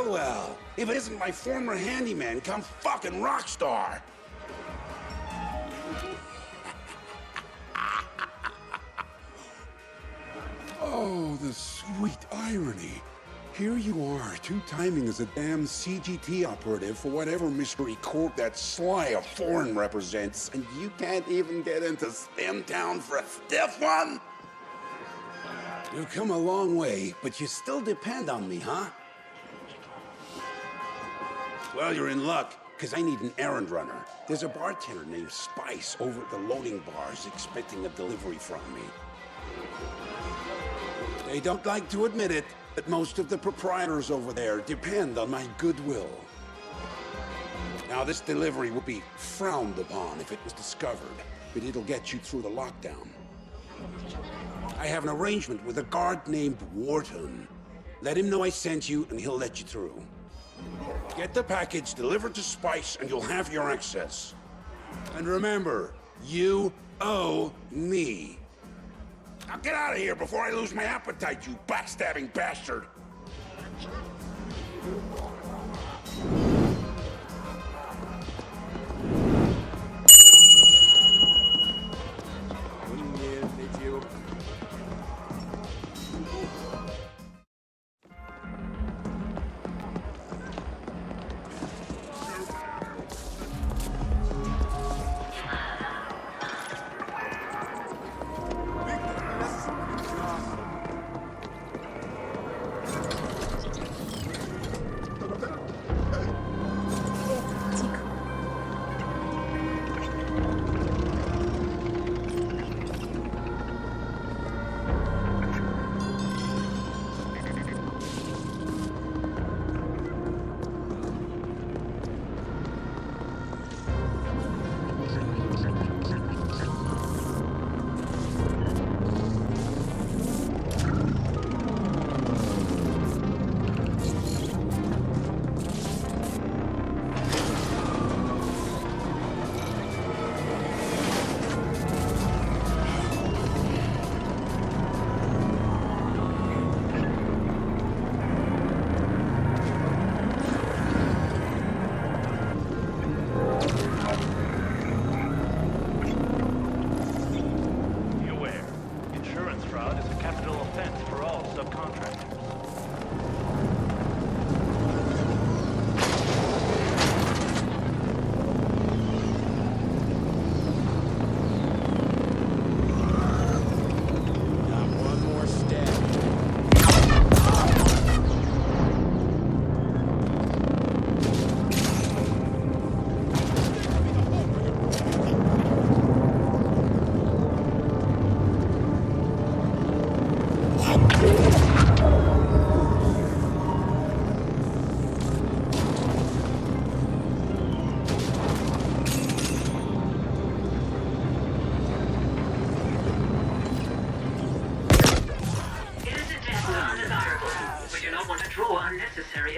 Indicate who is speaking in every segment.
Speaker 1: Well, if it isn't my former handyman come fucking rock star. Oh, the sweet irony. Here you are, two-timing as a damn CGT operative for whatever mystery corp that sly of foreign represents, and you can't even get into Slim Town for a stiff one? You've come a long way, but you still depend on me, huh? Well, you're in luck, because I need an errand runner. There's a bartender named Spice over at the loading bars expecting a delivery from me. They don't like to admit it, but most of the proprietors over there depend on my goodwill. Now, this delivery would be frowned upon if it was discovered, but it'll get you through the lockdown. I have an arrangement with a guard named Wharton. Let him know I sent you, and he'll let you through. Get the package delivered to Spice, and you'll have your access. And remember, you owe me. Now get out of here before I lose my appetite, you backstabbing bastard!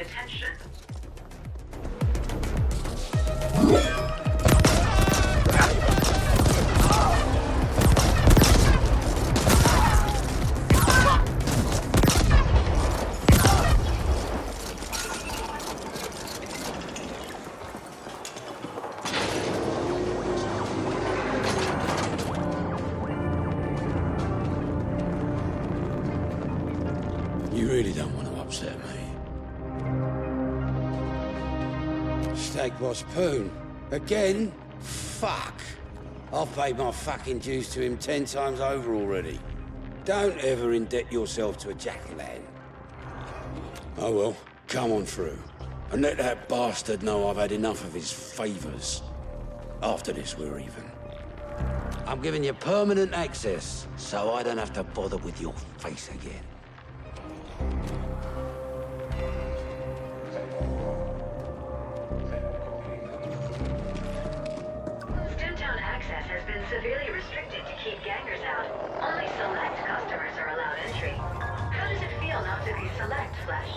Speaker 2: Attention.
Speaker 1: You really don't want to upset me. Steak Boss Poon. Again? Fuck. I've paid my fucking dues to him 10 times over already. Don't ever indebt yourself to a jack-o'-lantern. Oh well, come on through. And let that bastard know I've had enough of his favors. After this, we're even. I'm giving you permanent access, so I don't have to bother with your face again.
Speaker 2: Downtown access has been severely restricted to keep gangers out. Only select customers are allowed entry. How does it feel not to be select, Flesh?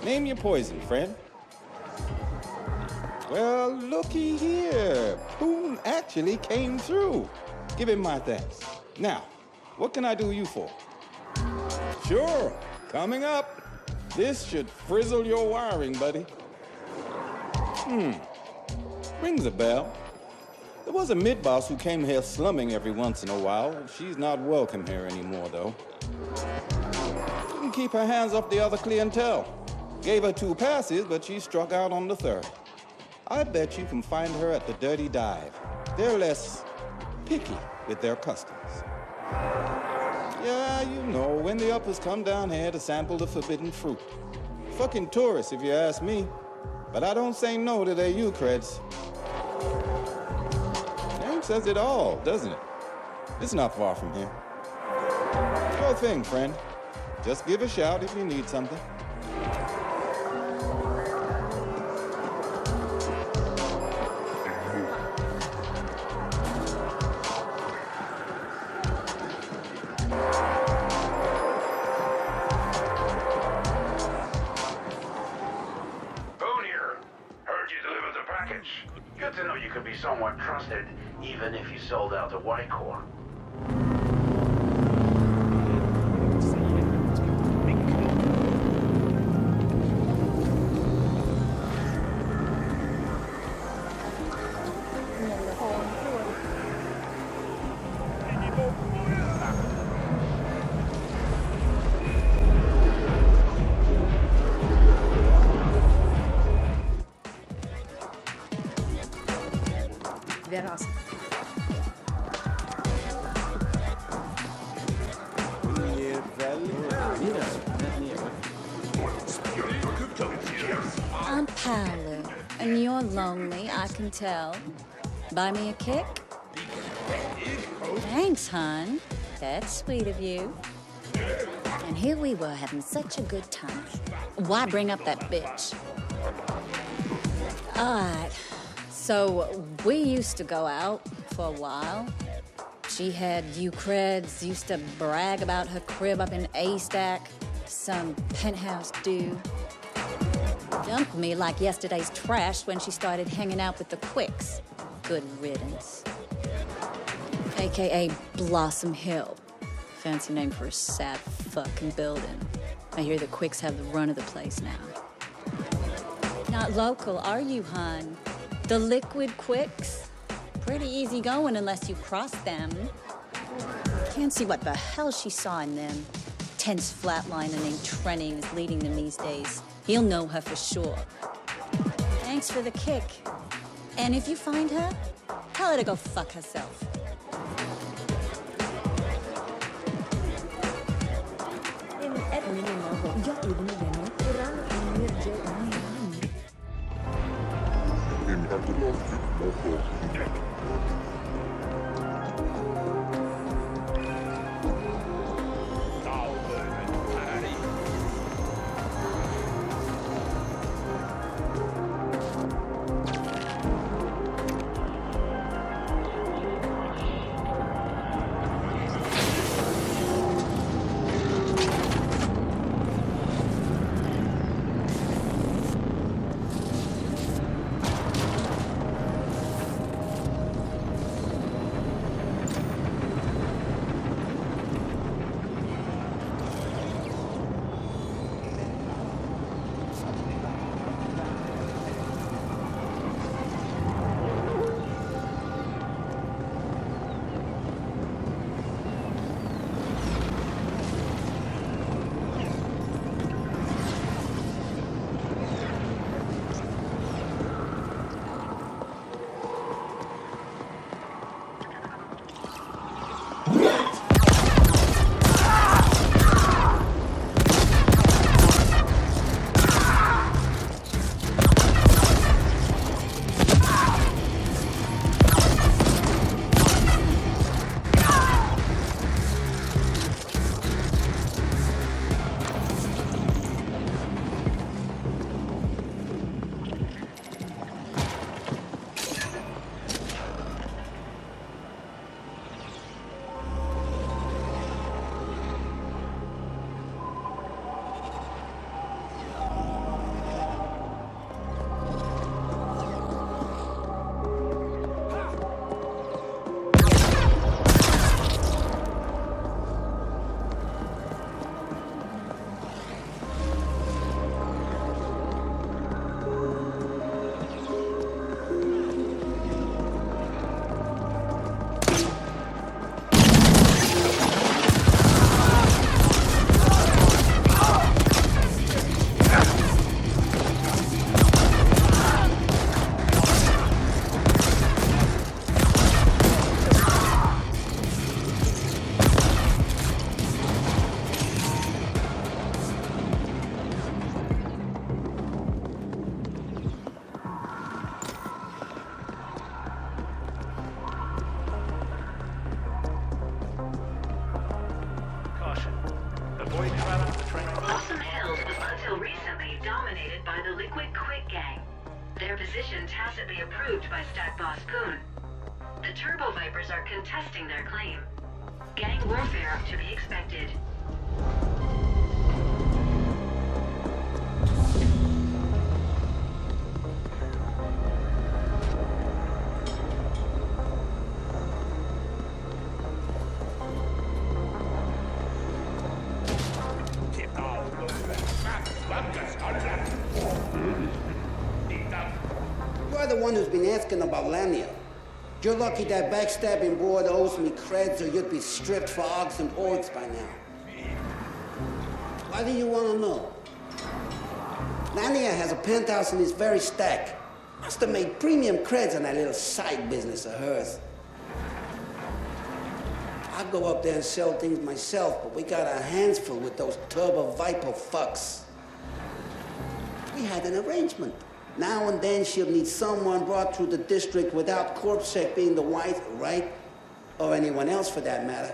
Speaker 3: Name your poison, friend. Well, looky here. Poon actually came through. Give him my thanks. Now, what can I do you for? Sure, coming up. This should frizzle your wiring, buddy. Rings a bell. There was a mid-boss who came here slumming every once in a while. She's not welcome here anymore, though. Couldn't keep her hands off the other clientele. Gave her 2 passes, but she struck out on the 3rd. I bet you can find her at the Dirty Dive. They're less picky with their customers. Yeah, you know, when the uppers come down here to sample the forbidden fruit. Fucking tourists, if you ask me. But I don't say no to their U-creds. Name says it all, doesn't it? It's not far from here. Sure thing, friend. Just give a shout if you need something.
Speaker 1: Good to know you could be somewhat trusted, even if you sold out to White Corps.
Speaker 4: Teraz. I'm Paolo, and you're lonely, I can tell. Buy me a kick? Thanks, hon. That's sweet of you. And here we were having such a good time. Why bring up that bitch? All right. So, we used to go out for a while. She had U-creds, used to brag about her crib up in A-Stack. Some penthouse dude. Dumped me like yesterday's trash when she started hanging out with the Quicks. Good riddance. AKA Blossom Hill. Fancy name for a sad fucking building. I hear the Quicks have the run of the place now. Not local, are you, hon? The liquid Quicks? Pretty easy going unless you cross them. Can't see what the hell she saw in them. Tense flatliner named Trenning is leading them these days. He'll know her for sure. Thanks for the kick. And if you find her, tell her to go fuck herself.
Speaker 2: dominated by the Liquid Quick Gang. Their position tacitly approved by Stack Boss Poon. The Turbo Vipers are contesting their claim. Gang warfare to be expected.
Speaker 5: You're the one who's been asking about Lania. You're lucky that backstabbing broad owes me creds, or you'd be stripped for ogs and orgs by now. Why do you want to know? Lania has a penthouse in this very stack. Must have made premium creds on that little side business of hers. I'd go up there and sell things myself, but we got our hands full with those Turbo Viper fucks. We had an arrangement. Now and then she'll need someone brought through the district without CorpSec being the white, right? Or anyone else for that matter.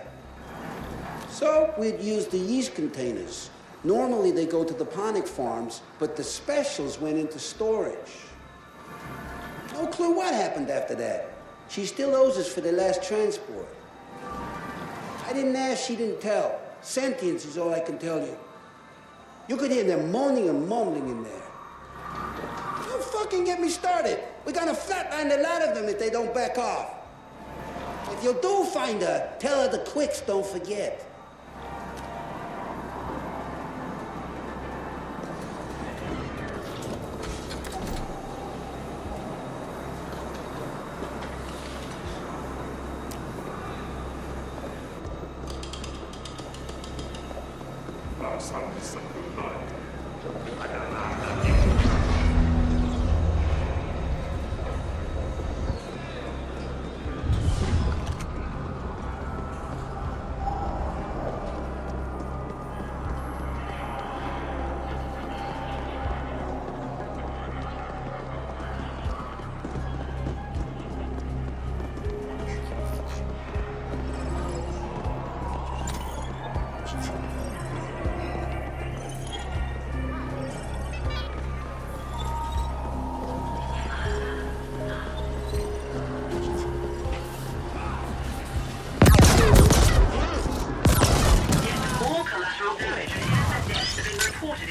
Speaker 5: So we'd use the yeast containers. Normally they go to the ponic farms, but the specials went into storage. No clue what happened after that. She still owes us for the last transport. I didn't ask, she didn't tell. Sentience is all I can tell you. You could hear them moaning and mumbling in there. Don't fucking get me started. We're gonna flatline the lot of them if they don't back off. If you do find her, tell her the quicks don't forget.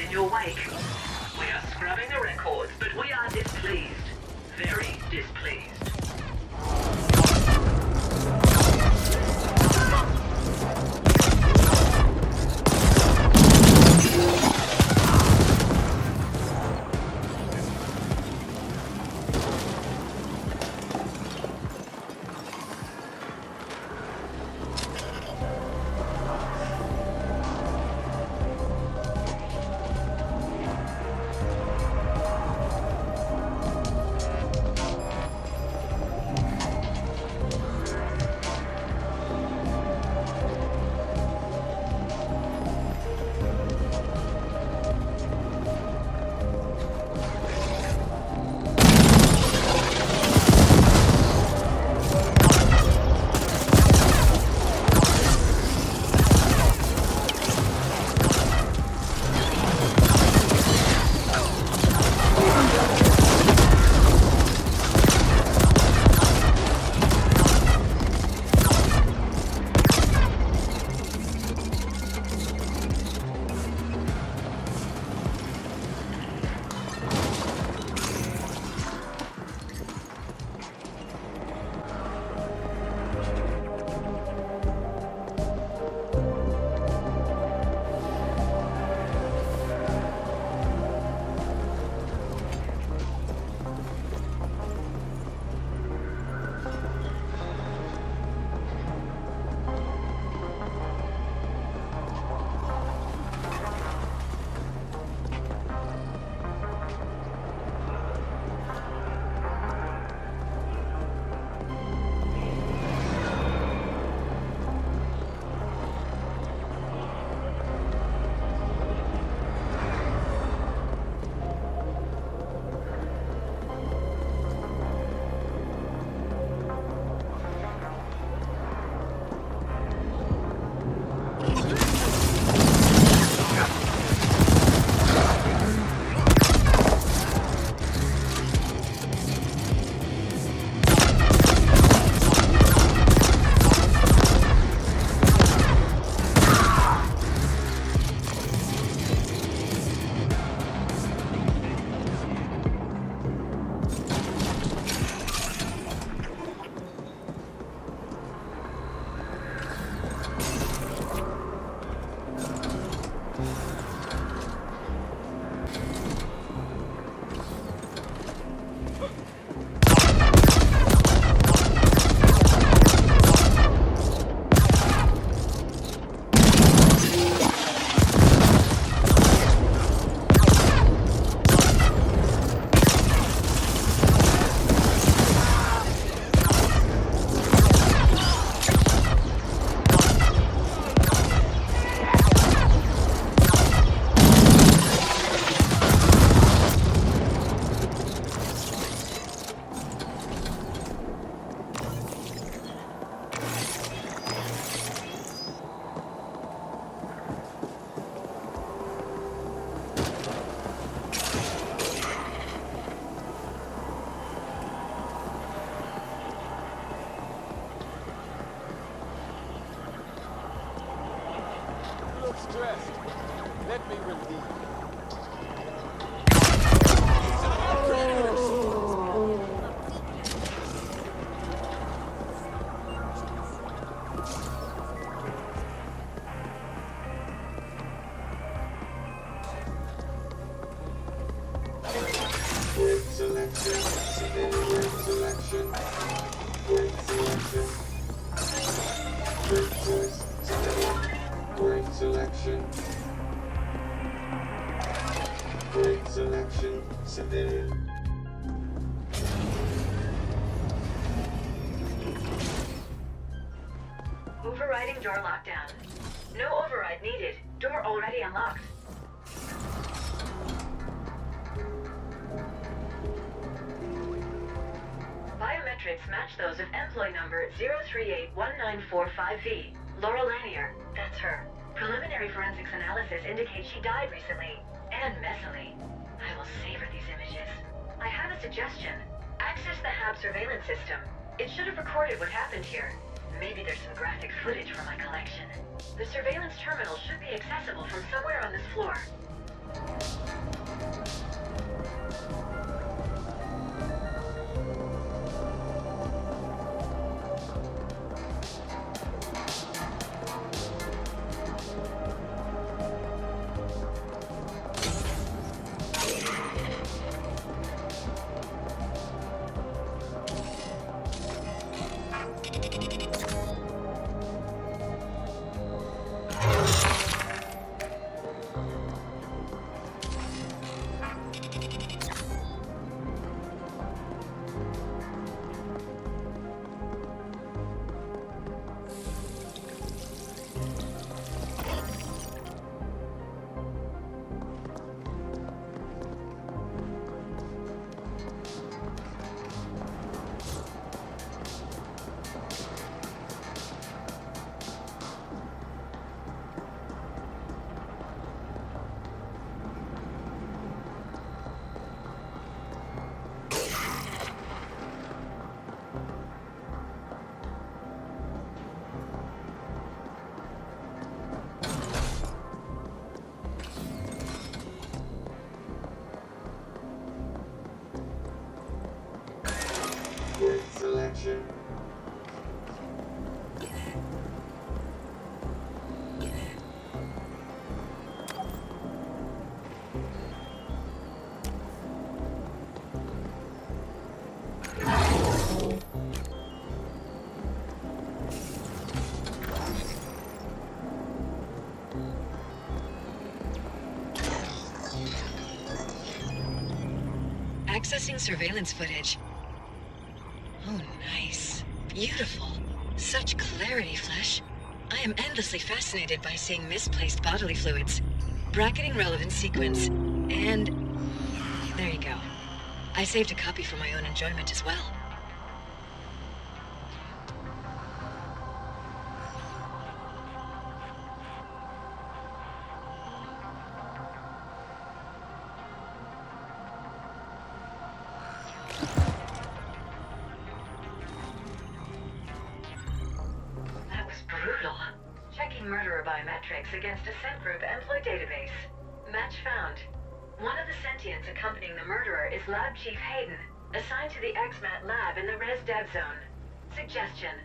Speaker 2: In your wake. We are scrubbing the records, but we are displeased. Very displeased. Overriding door lockdown. No override needed. Door already unlocked. Biometrics match those of employee number 0381945V. Laurel Lanier. That's her. Preliminary forensics analysis indicates she died recently. And messily. I will savor these images. I have a suggestion. Access the HAB surveillance system. It should have recorded what happened here. Maybe there's some graphic footage from my collection. The surveillance terminal should be accessible from somewhere on this floor.
Speaker 6: Selection.
Speaker 2: Accessing surveillance footage. Oh, nice. Beautiful. Such clarity, Flesh. I am endlessly fascinated by seeing misplaced bodily fluids. Bracketing relevant sequence. And... there you go. I saved a copy for my own enjoyment as well. Murderer biometrics against Ascent Group employee database. Match found. One of the sentients accompanying the murderer is Lab Chief Hayden, assigned to the XMAT lab in the Res Dev Zone. Suggestion.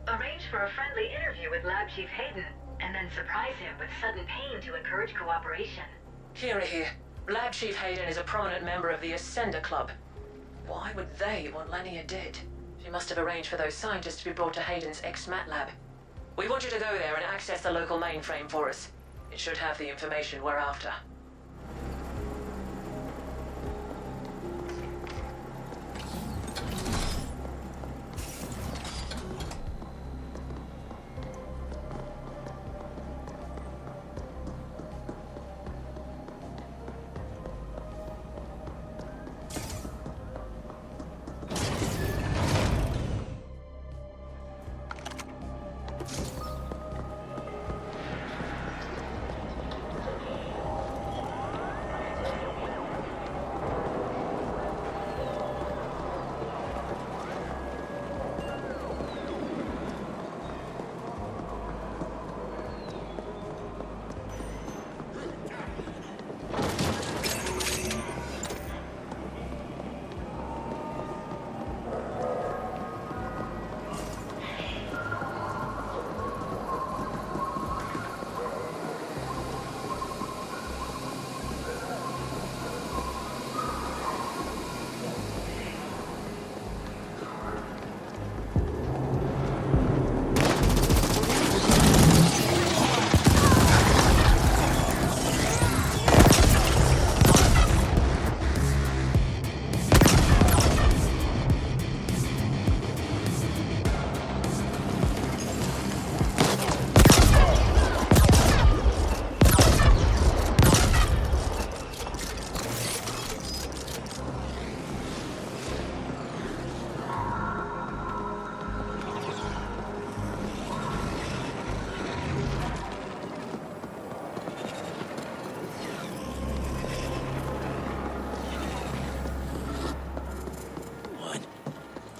Speaker 2: Arrange for a friendly interview with Lab Chief Hayden, and then surprise him with sudden pain to encourage cooperation.
Speaker 7: Kira here. Lab Chief Hayden is a prominent member of the Ascender Club. Why would they want Lanier dead? She must have arranged for those scientists to be brought to Hayden's XMAT lab. We want you to go there and access the local mainframe for us. It should have the information we're after.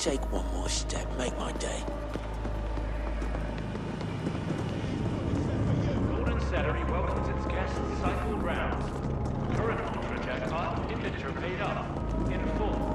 Speaker 6: take one more step, make my day.
Speaker 8: Golden Celery welcomes its guests cycled round. Current contract card inventory paid up. In full.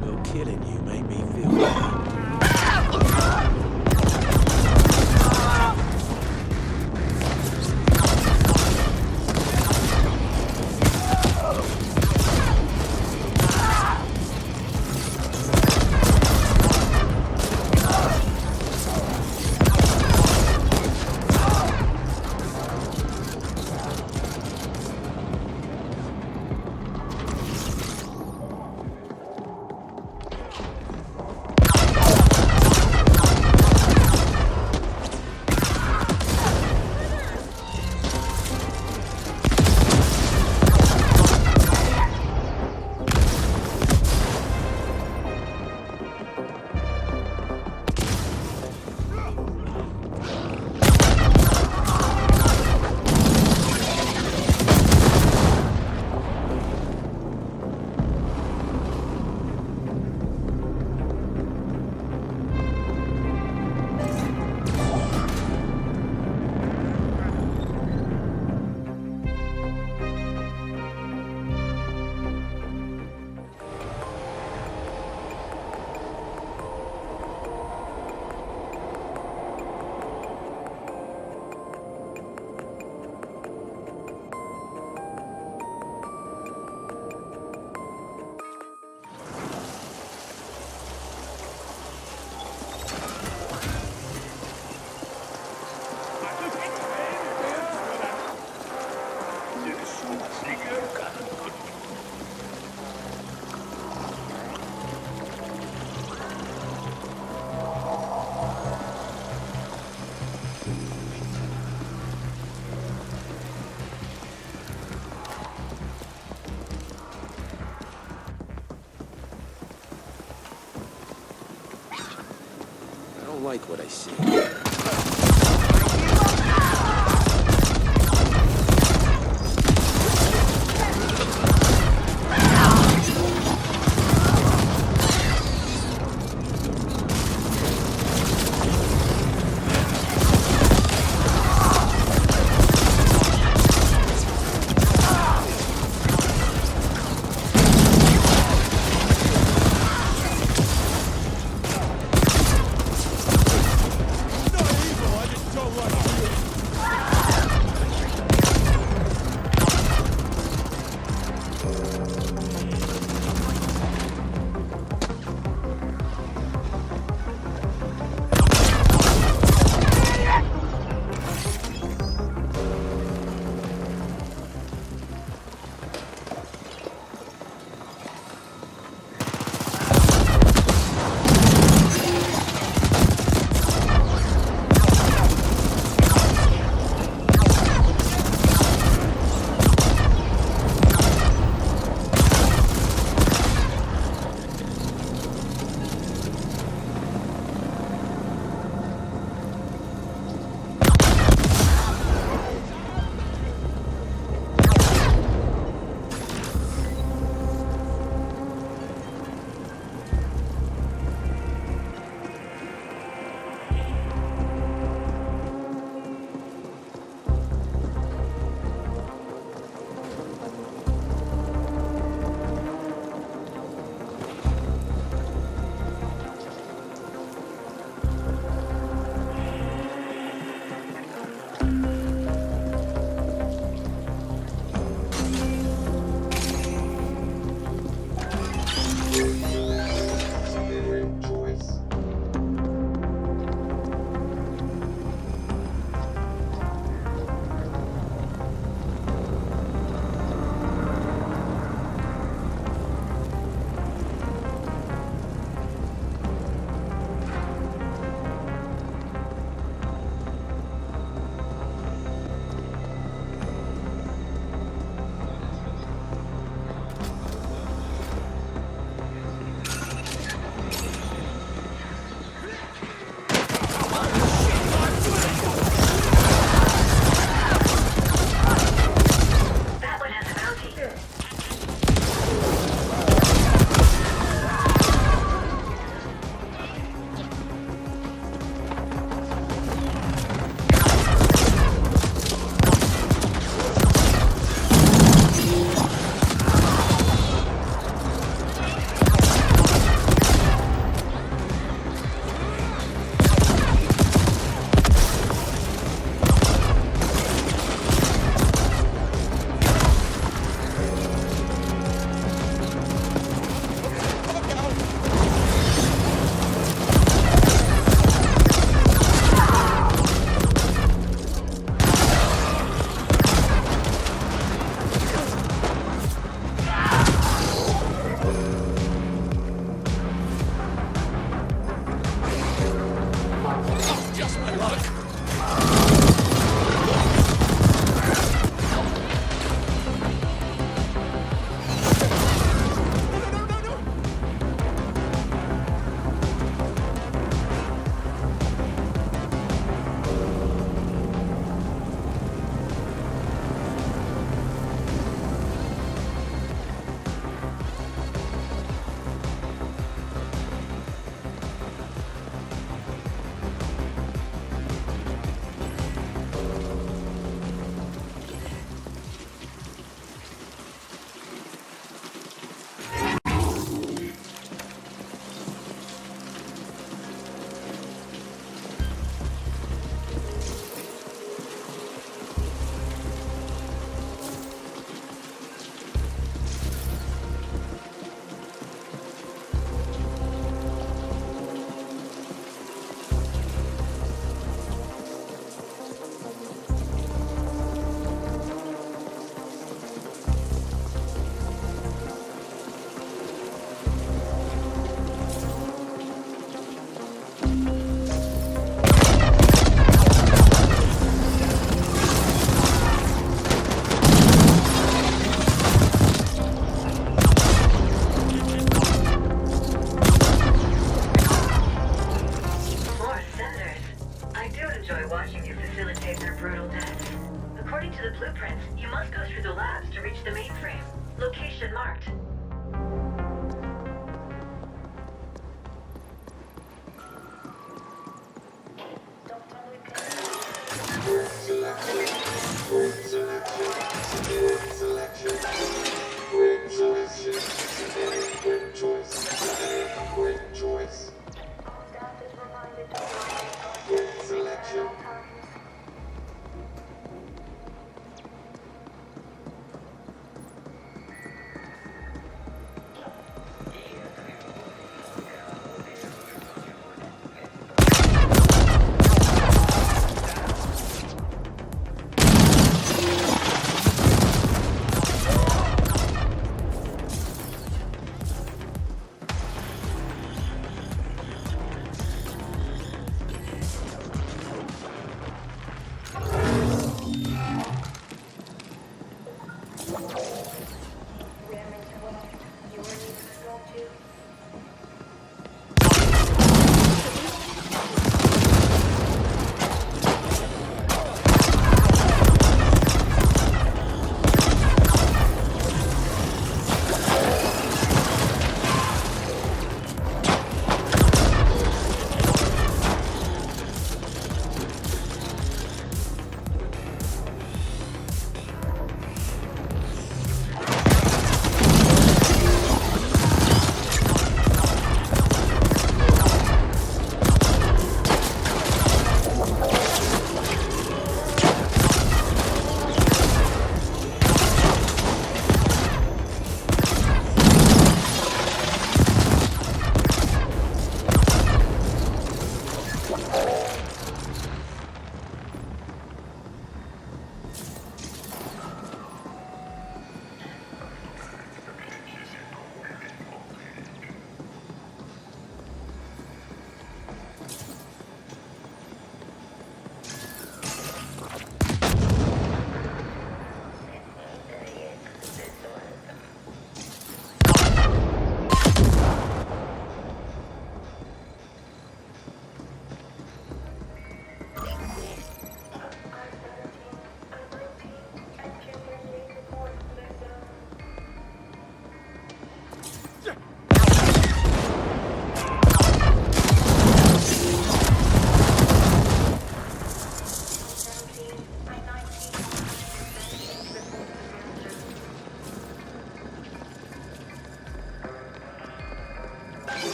Speaker 6: Will killing you make me feel better? I don't like what I see.
Speaker 2: labs to reach the mainframe. Location marked.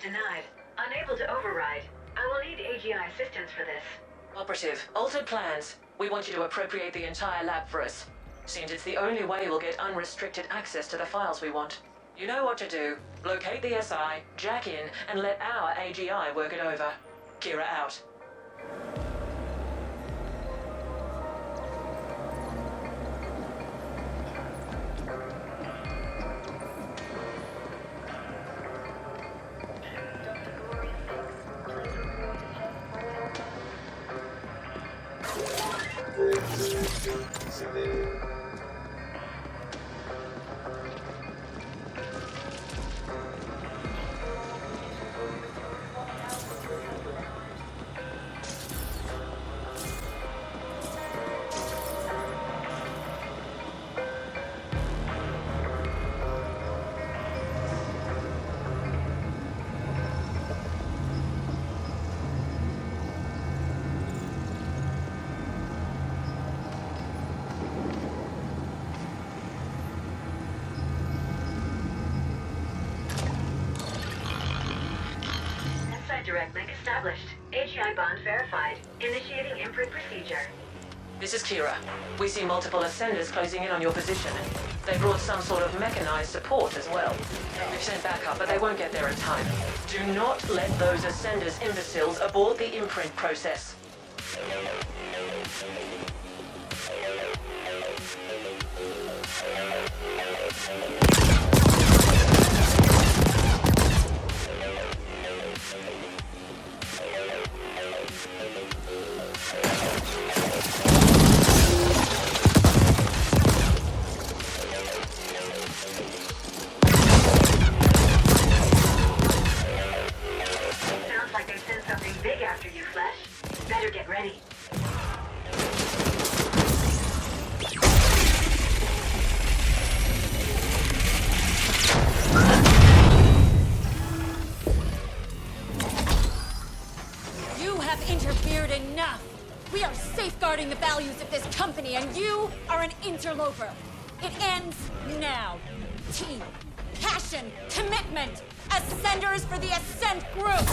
Speaker 2: Denied. Unable to override. I will need AGI assistance for this.
Speaker 7: Operative, altered plans. We want you to appropriate the entire lab for us. Seems it's the only way we'll get unrestricted access to the files we want. You know what to do. Locate the SI, jack in, and let our AGI work it over. Kira out.
Speaker 2: Direct link established. AGI bond verified. Initiating imprint procedure.
Speaker 7: This is Kira. We see multiple ascenders closing in on your position. They brought some sort of mechanized support as well. We've sent backup, but they won't get there in time. Do not let those ascenders imbeciles abort the imprint process.
Speaker 4: We are safeguarding the values of this company, and you are an interloper. It ends now. Team, passion, commitment. Ascenders for the Ascent group.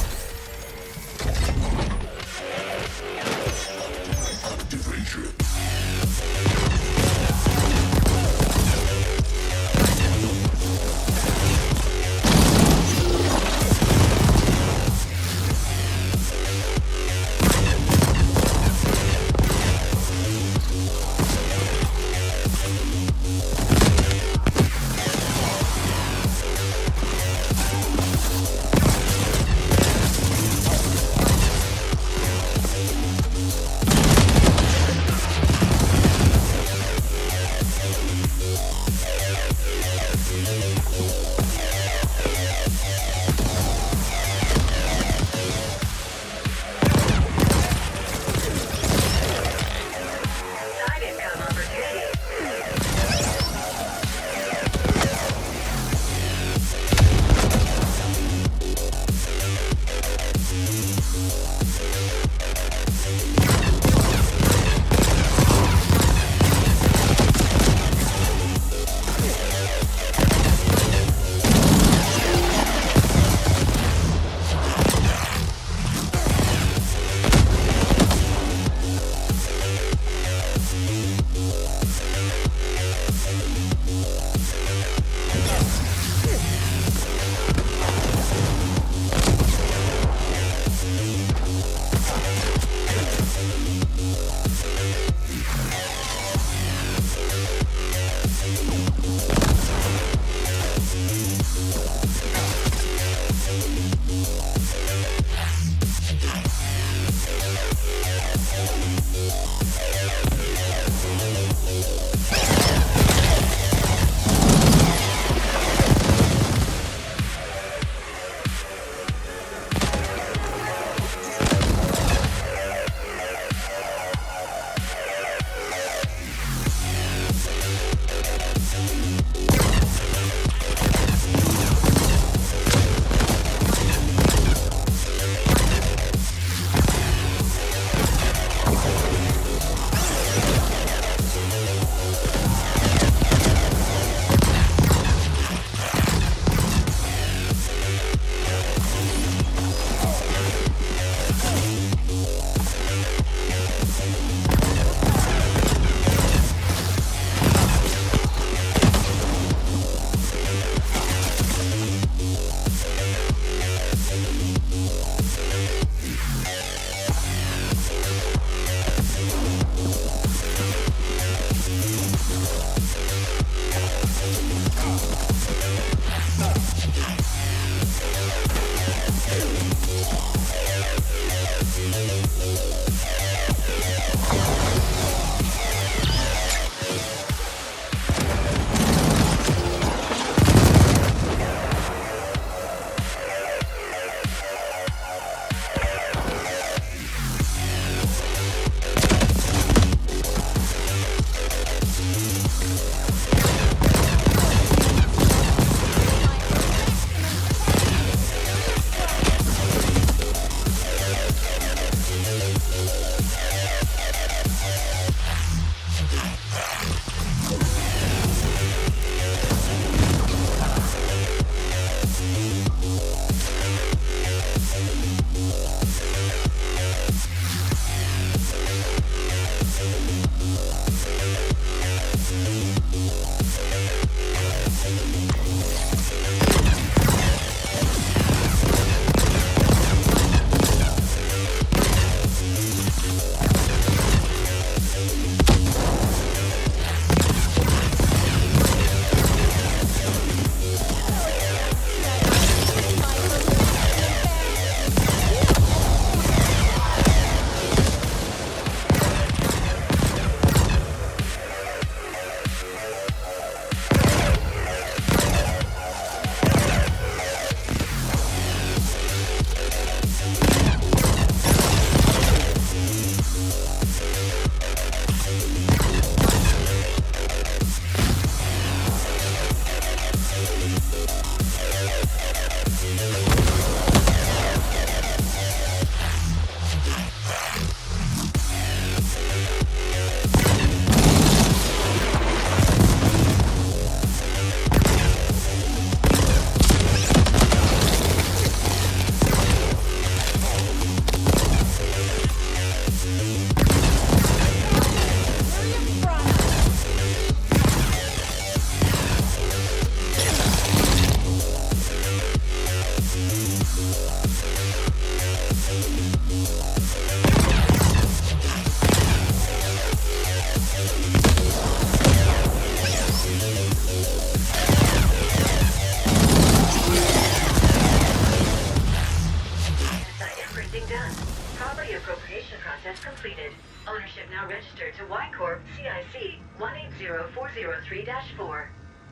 Speaker 2: now registered to Y-Corp CIC 180403-4.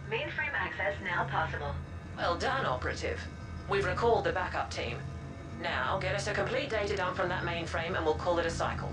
Speaker 2: Mainframe access now possible.
Speaker 7: Well done, Operative. We've recalled the backup team. Now, get us a complete data dump from that mainframe and we'll call it a cycle.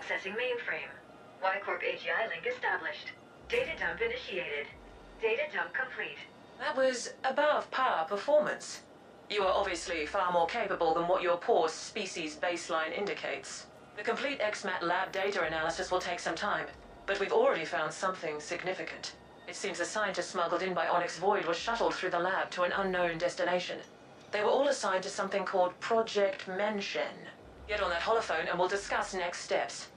Speaker 2: Accessing mainframe. Y-Corp AGI link established. Data dump initiated. Data dump complete.
Speaker 7: That was above par performance. You are obviously far more capable than what your poor species baseline indicates. The complete XMAT lab data analysis will take some time, but we've already found something significant. It seems the scientists smuggled in by Onyx Void were shuttled through the lab to an unknown destination. They were all assigned to something called Project Menshen. Get on that holophone and we'll discuss next steps.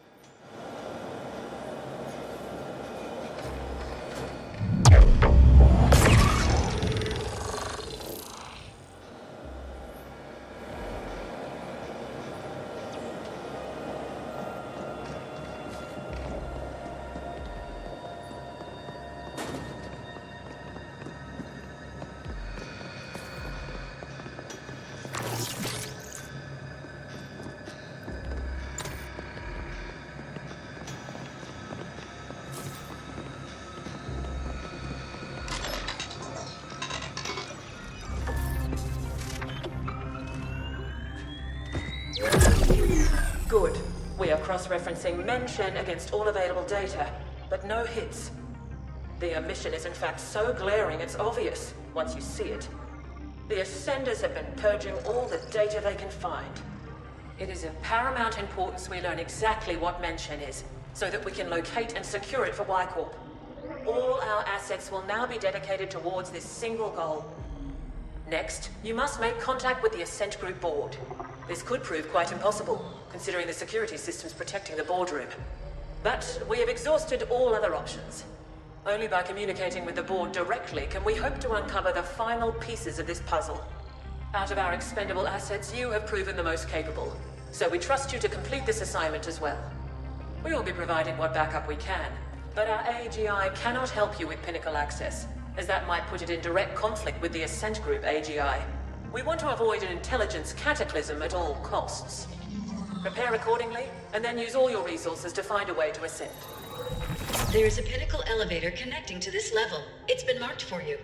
Speaker 7: Good. We are cross-referencing Menshen against all available data, but no hits. The omission is in fact so glaring it's obvious once you see it. The Ascenders have been purging all the data they can find. It is of paramount importance we learn exactly what Menshen is, so that we can locate and secure it for Y-Corp. All our assets will now be dedicated towards this single goal. Next, you must make contact with the Ascent Group board. This could prove quite impossible, considering the security systems protecting the boardroom. But we have exhausted all other options. Only by communicating with the board directly can we hope to uncover the final pieces of this puzzle. Out of our expendable assets, you have proven the most capable, so we trust you to complete this assignment as well. We will be providing what backup we can, but our AGI cannot help you with Pinnacle access, as that might put it in direct conflict with the Ascent Group AGI. We want to avoid an intelligence cataclysm at all costs. Prepare accordingly, and then use all your resources to find a way to ascend.
Speaker 2: There is a Pinnacle elevator connecting to this level. It's been marked for you.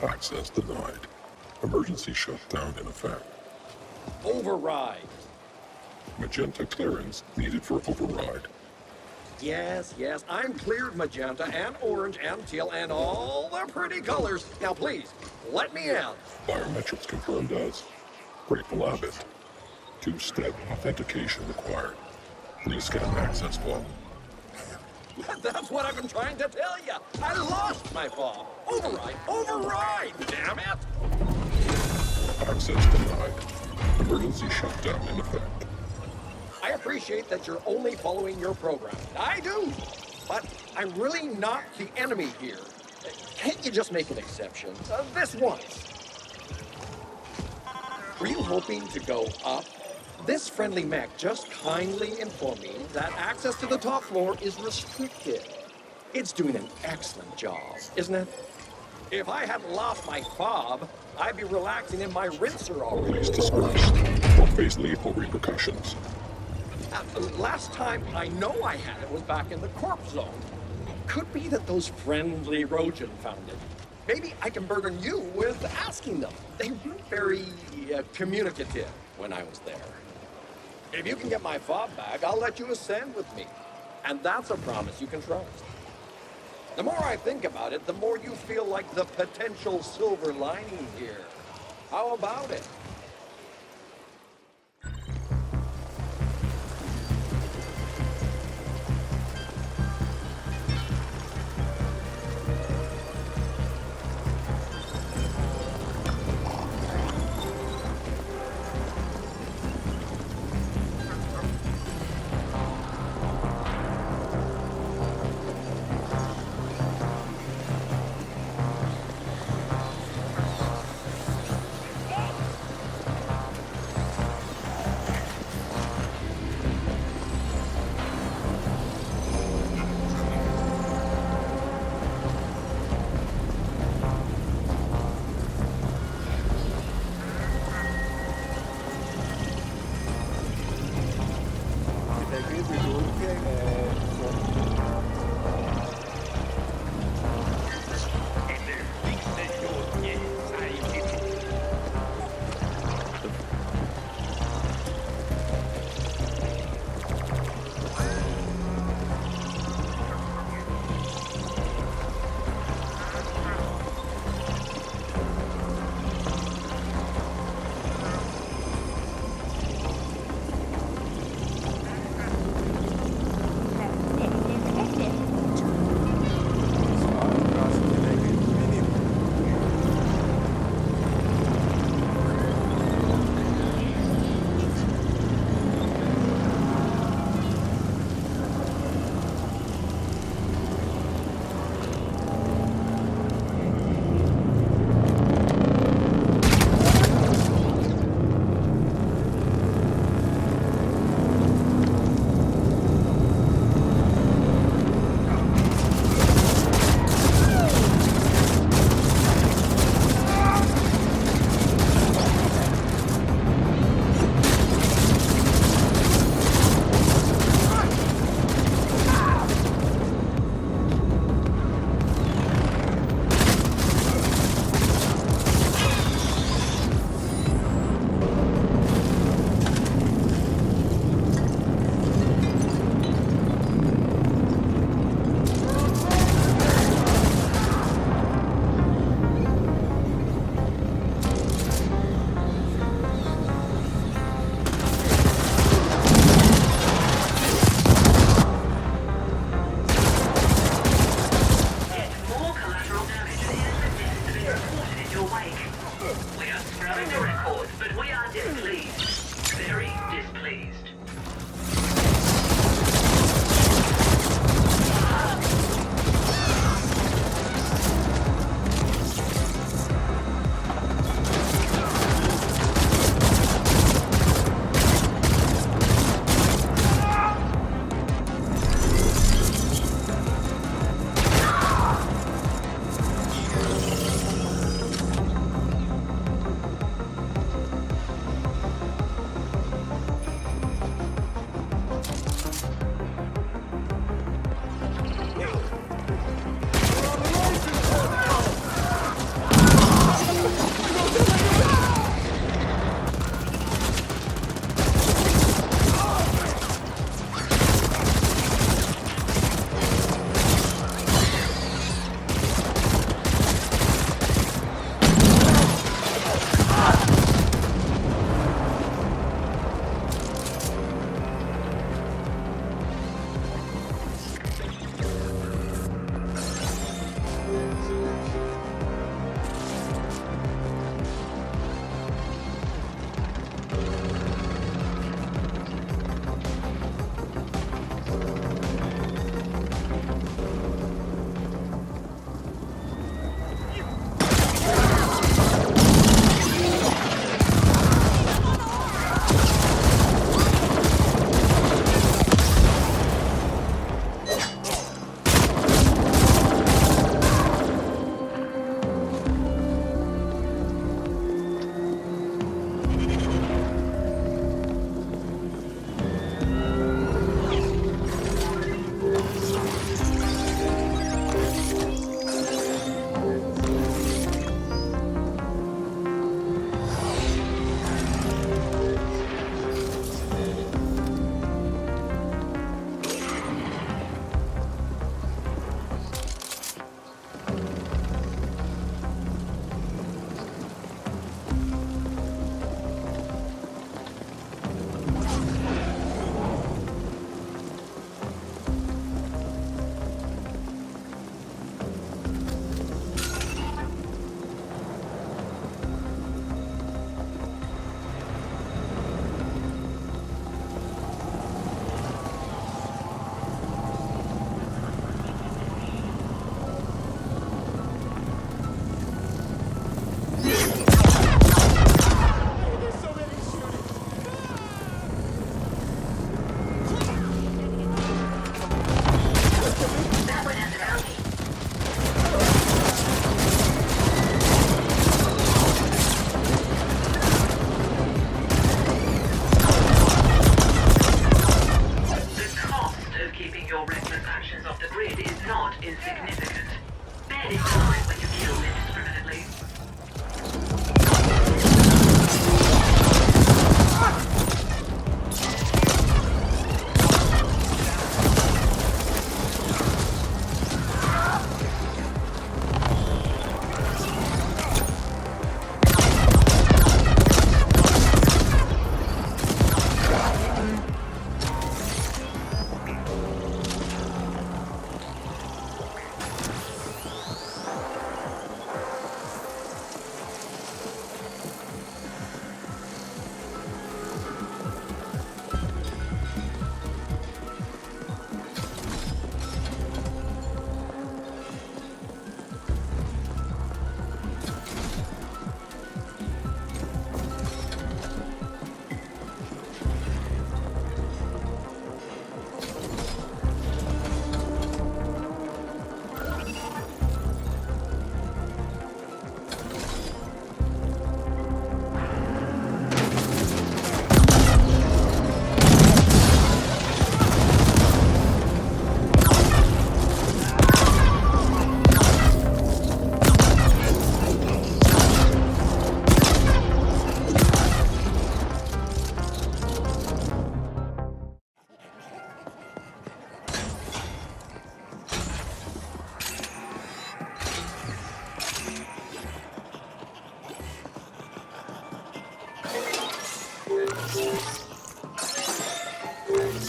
Speaker 9: Access denied. Emergency shutdown in effect.
Speaker 10: Override.
Speaker 9: Magenta clearance needed for override.
Speaker 10: Yes, I'm cleared magenta and orange and teal and all the pretty colors. Now please, let me out.
Speaker 9: Biometrics confirmed as Grateful Abbott. Two-step authentication required. Please scan access wall.
Speaker 10: That's what I've been trying to tell you. I lost my fob. Override, damn it.
Speaker 9: Access denied. Emergency shutdown in effect.
Speaker 10: I appreciate that you're only following your program. I do. But I'm really not the enemy here. Can't you just make an exception? This once. Were you hoping to go up? This friendly mech just kindly informed me that access to the top floor is restricted. It's doing an excellent job, isn't it? If I hadn't lost my fob, I'd be relaxing in my rinser already.
Speaker 9: Please dispersed. Or face lethal repercussions.
Speaker 10: Last time I know I had it was back in the corpse zone. Could be that those friendly Rojan found it. Maybe I can burden you with asking them. They weren't very communicative when I was there. If you can get my fob back, I'll let you ascend with me. And that's a promise you can trust. The more I think about it, the more you feel like the potential silver lining here. How about it?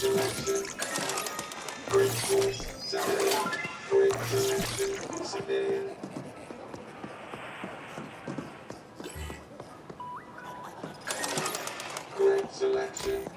Speaker 11: selection. Great choice, civilian. Great selection, civilian. Great selection.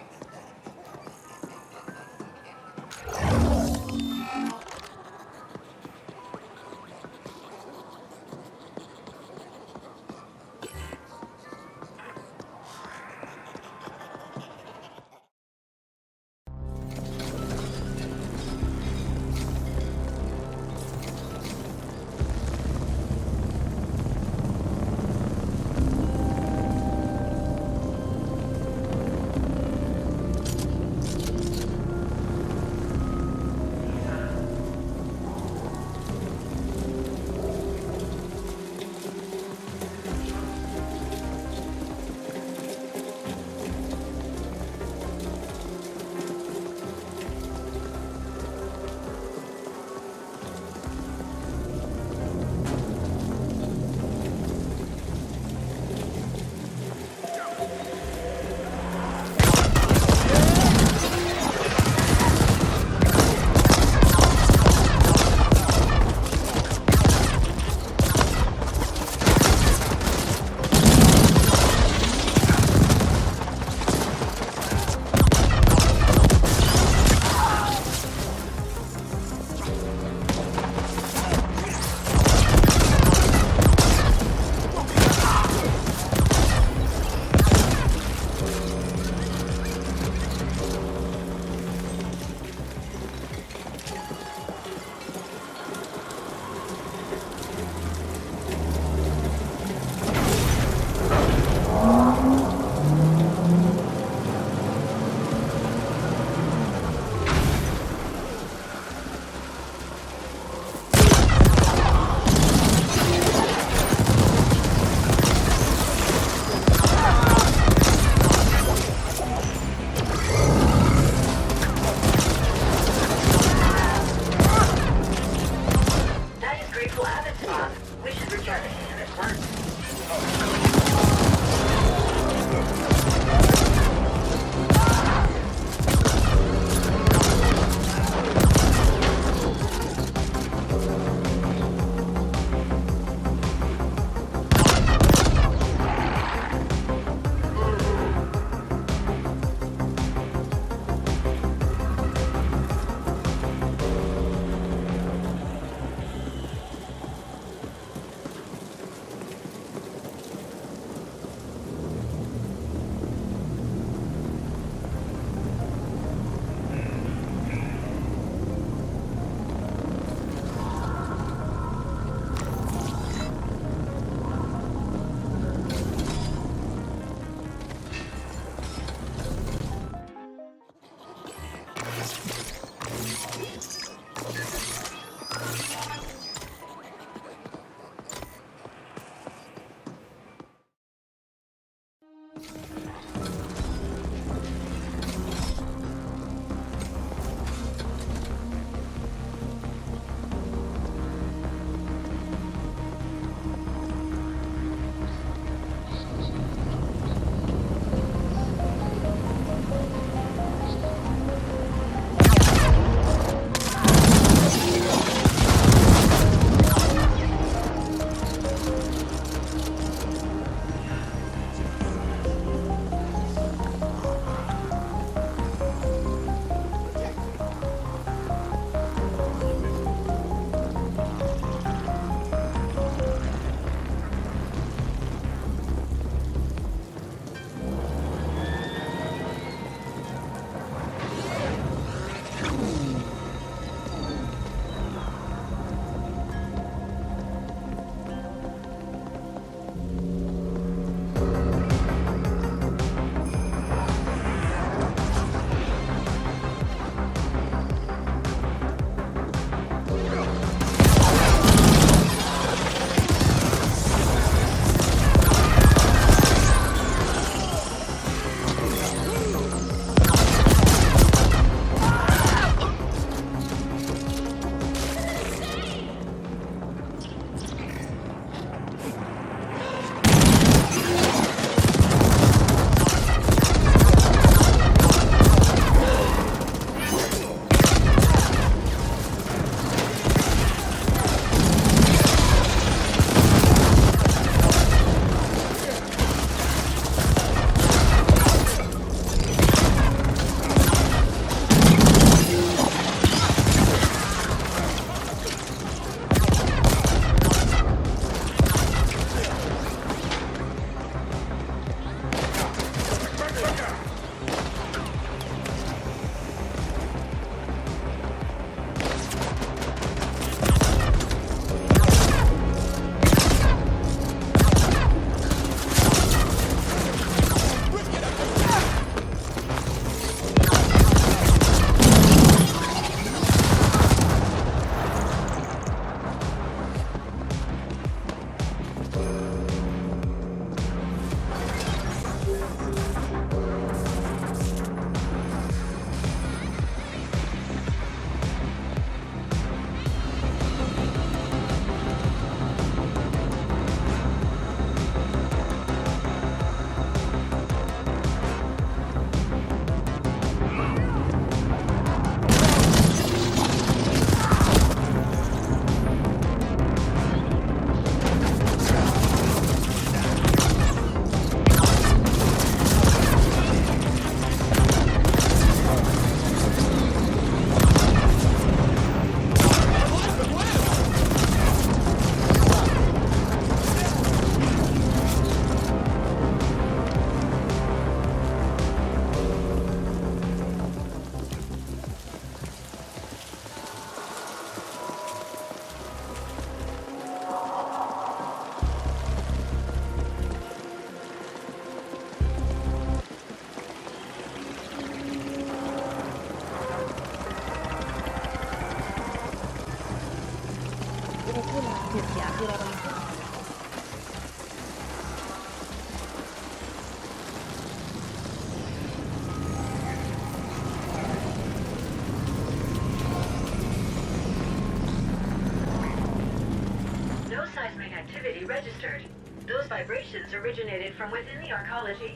Speaker 2: No seismic activity registered. Those vibrations originated from within the arcology.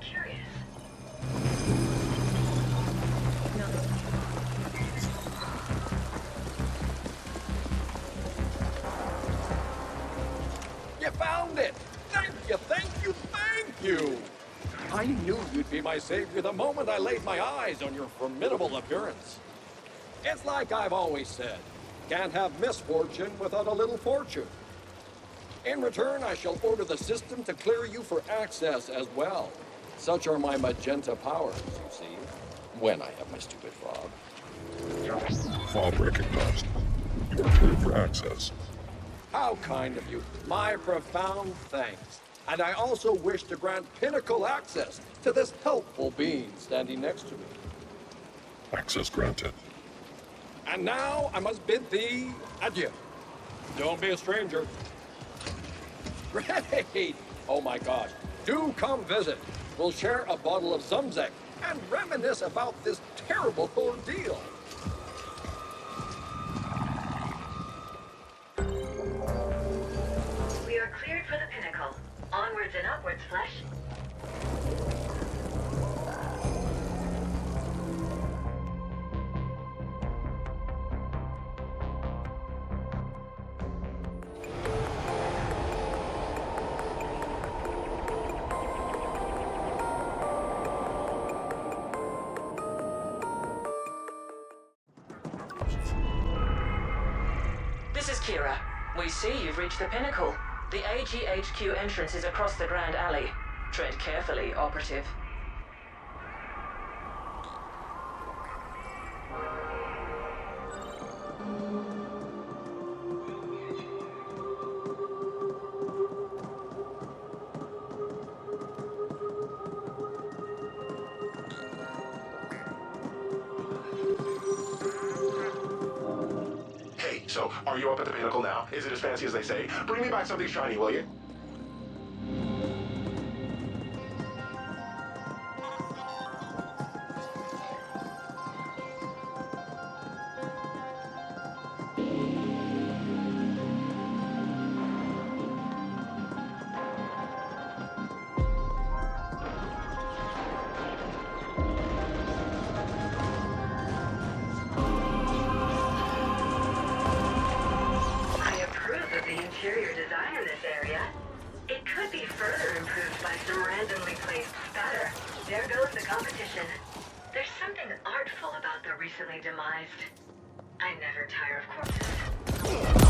Speaker 2: Curious.
Speaker 10: You found it! Thank you, thank you, thank you! I knew you'd be my savior the moment I laid my eyes on your formidable appearance. It's like I've always said, can't have misfortune without a little fortune. In return, I shall order the system to clear you for access as well. Such are my magenta powers, you see, when I have my stupid fob.
Speaker 9: Fob recognized. You are cleared for access.
Speaker 10: How kind of you. My profound thanks. And I also wish to grant pinnacle access to this helpful being standing next to me.
Speaker 9: Access granted.
Speaker 10: And now I must bid thee adieu. Don't be a stranger. Great! Oh my gosh. Do come visit. We'll share a bottle of Zumzek and reminisce about this terrible ordeal.
Speaker 2: We are cleared for the pinnacle. Onwards and upwards, Flesh.
Speaker 7: This is Kira. We see you've reached the pinnacle. The AGHQ entrance is across the Grand Alley. Tread carefully, operative.
Speaker 12: Hey, so are you up at the pinnacle now? Is it as fancy as they say? Bring me back something shiny, will you?
Speaker 2: Interior design in this area. It could be further improved by some randomly placed spatter. There goes the competition. There's something artful about the recently demised. I never tire of corpses.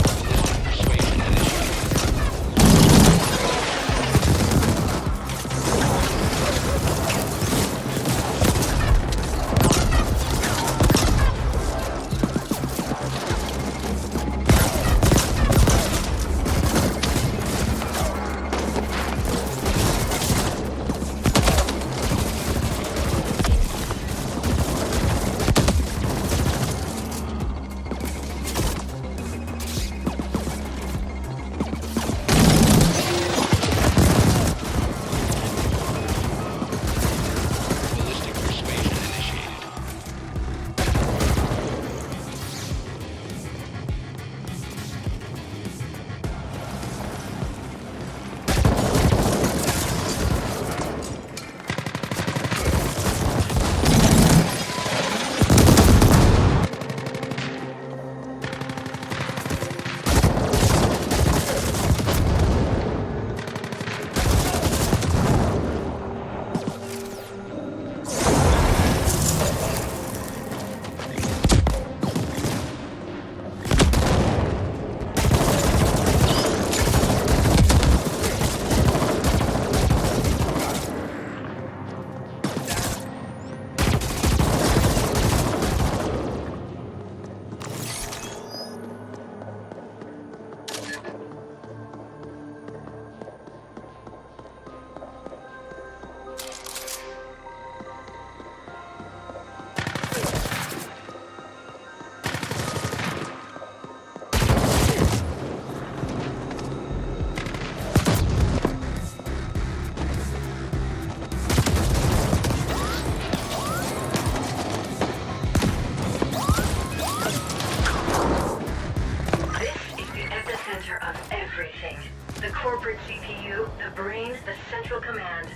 Speaker 2: corporate CPU, the brain, the central command.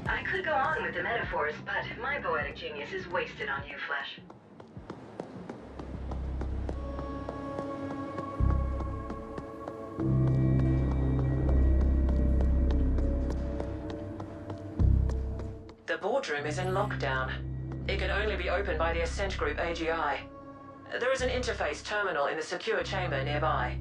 Speaker 2: I could go on with the metaphors, but my poetic genius is wasted on you, Flesh.
Speaker 7: The boardroom is in lockdown. It can only be opened by the Ascent Group AGI. There is an interface terminal in the secure chamber nearby.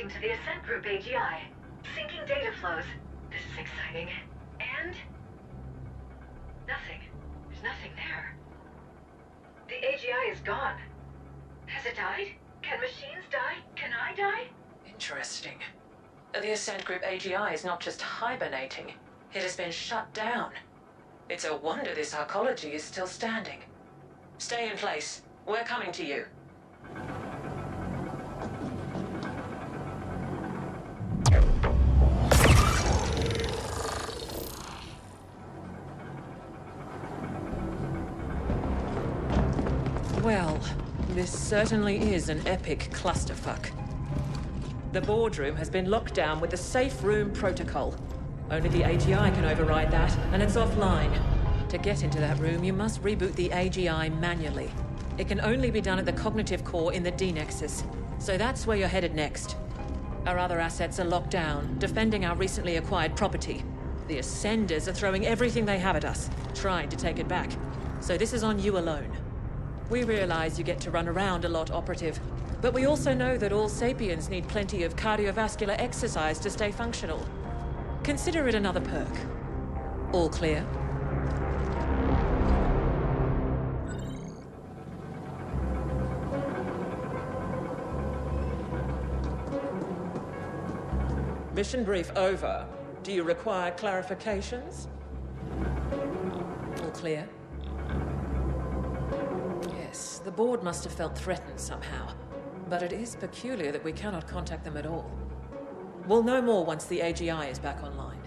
Speaker 2: To the Ascent Group AGI. Syncing data flows. This is exciting. And... nothing. There's nothing there. The AGI is gone. Has it died? Can machines die? Can I die?
Speaker 7: Interesting. The Ascent Group AGI is not just hibernating. It has been shut down. It's a wonder this arcology is still standing. Stay in place. We're coming to you. Well, this certainly is an epic clusterfuck. The boardroom has been locked down with the safe room protocol. Only the AGI can override that, and it's offline. To get into that room, you must reboot the AGI manually. It can only be done at the cognitive core in the D-Nexus, so that's where you're headed next. Our other assets are locked down, defending our recently acquired property. The Ascenders are throwing everything they have at us, trying to take it back. So this is on you alone. We realize you get to run around a lot, Operative, but we also know that all sapiens need plenty of cardiovascular exercise to stay functional. Consider it another perk. All clear? Mission brief over. Do you require clarifications? All clear? Yes, the board must have felt threatened somehow. But it is peculiar that we cannot contact them at all. We'll know more once the AGI is back online.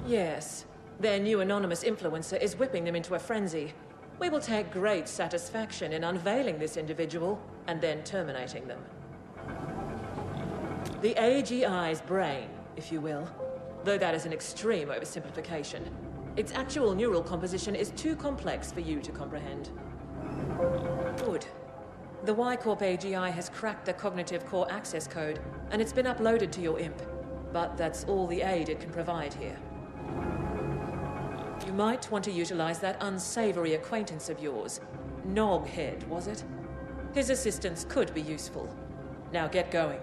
Speaker 7: Yes, their new anonymous influencer is whipping them into a frenzy. We will take great satisfaction in unveiling this individual and then terminating them. The AGI's brain, if you will, though that is an extreme oversimplification. Its actual neural composition is too complex for you to comprehend. Good. The Y-Corp AGI has cracked the cognitive core access code, and it's been uploaded to your imp. But that's all the aid it can provide here. You might want to utilize that unsavory acquaintance of yours. Noghead, was it? His assistance could be useful. Now get going.